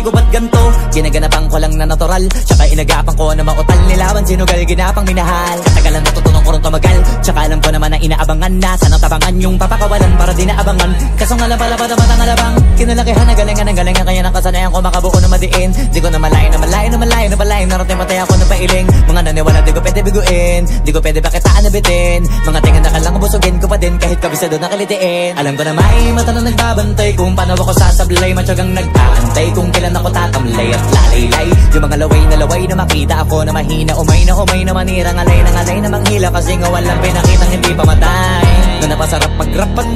ko ba't ganto? Ginaganapan ko lang na natural, tsaka inagapan ko na mautal nilawan. Sinugal ginapang minahal, katagalan natutunan ko rin tumagal. Tsaka alam ko naman na inaabangan na sanang tabangan yung papakawalan para di naabangan. Kaso nga lang pala ba naman ang alabang kinalakihan na galingan ng galingan, kaya nakasanayan ko makabuo na madiin. Di ko na malayo na malayo na malayo na malayo, narating matay ako ng pailing. Mga naniwala di ko pwede biguin, di ko pwede bakitaan na bitin. Mga tingan na kalang busugin ko pa din kahit kabisado na kalitiin. Alam ko na may mata na nagbabantay kung paano ako sasablay. Matyagang nag-aantay kung kailan ako tatamlay at lalaylay. Yung mga laway na makita ako na mahina, umay na manira, ngalay na manghila. Kasi nga walang pinakitang hindi pamatay. Na napasarap mag-rap, ang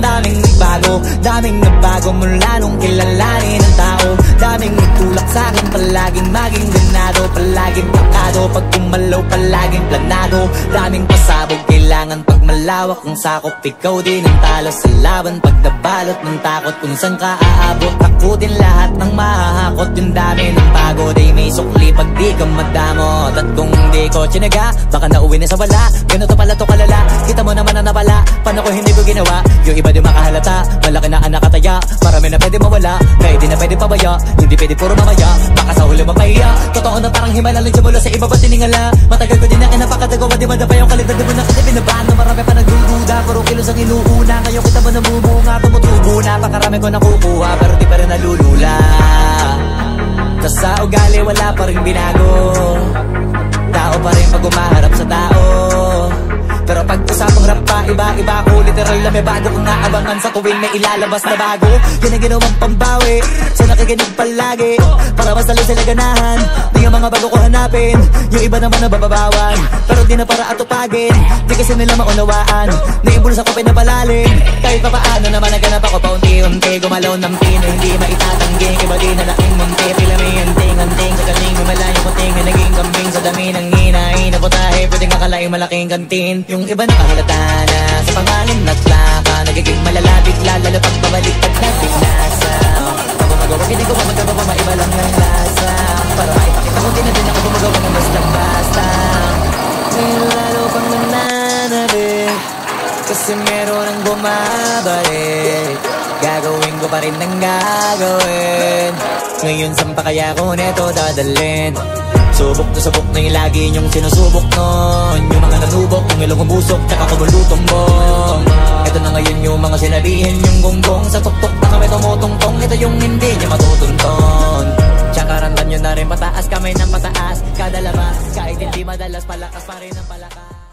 daming nagbago mula nung kilalanin ang tao. Daming nagtulak sa'kin, palaging maging ganado, palaging takado, pag kumalaw palaging planado. Daming pasabog, kailangan pag malawak ang sakop. Ikaw din ang talo sa laban, pag nabalot ng takot. Kung saan ka aabot, ako din lahat ng mahahakot. Yung dami ng pagod ay may sukli pag di ka madamot. At kung hindi ko tsinaga, baka nauwi na sa wala. Ganito pala to kalala, kita mo naman na napala. Paano ko hindi ko ginawa, yung iba di makahalata. Malaki na anak kataya, marami na pwede mawala. Kaya di na pwede pabaya, hindi pwede puro mamaya. Baka sa huli mapahiya, totoo na parang himala lang siya mula sa iba ba tiningala. Matagal ko din na kinapakatagawa, di madapa yung kalidad. Di mo na kasi binabaan na marami pa nagdududa. Puro kilos ang inuuna, ngayon kita ba namumunga. Tumutubo na, pakarami ko nakukuha, pero di pa rin nalulula. Tas sa ugali wala pa rin binago, tao pa rin pag umaharap sa tao. Pero pag usapang rap pa, iba-iba ko. Literal na may bago kong naabangan sa tuwing may ilalabas na bago. Yan ang ginawang pambawi sa nakikinig palagi, para mas lalo sila ganahan. Di yung mga bago ko hanapin, yung iba naman nabababawan. Pero di na para atupagin, di kasi nila maunawaan. Naibulsa ko pinapalalim, kahit pa paano naman naganap ako paunti-unti. Gumalaw ng pino, hindi maitatanggi. Iba di na laking munti, pila may anting-anting. Sa kating malayo kuting na naging kambing. Sa dami ng hinahin na putahe, pwedeng akalaing malaking kantin. Yung iba nakahalata na sa pangalan at laka, nagiging malala bigla, lalo pag babalik pag nagbinasa. Pag gumagawa, hindi ko magagawa, maiba lang ng lasa. Para maipakita ko, di na din ako gumagawa ng basta-basta. Ngayon lalo pang nananabik, kasi meron ang bumabalik. Gagawin ko pa rin ang gagawin. Ngayon saan pa kaya ko neto dadalhin? Subok na subok na yung lagi niyong sinusubok nun. Yung mga nanubok, yung ilong umusok, tsaka kumulutong bong. Ito na ngayon yung mga sinabihin yung gonggong. Sa tuktok na kami tumutungtong, ito yung hindi niya matutunton. Tsaka randan nyo na rin pataas, kamay ng pataas. Kada labas, kahit hindi madalas, palakas pa rin ang palakas.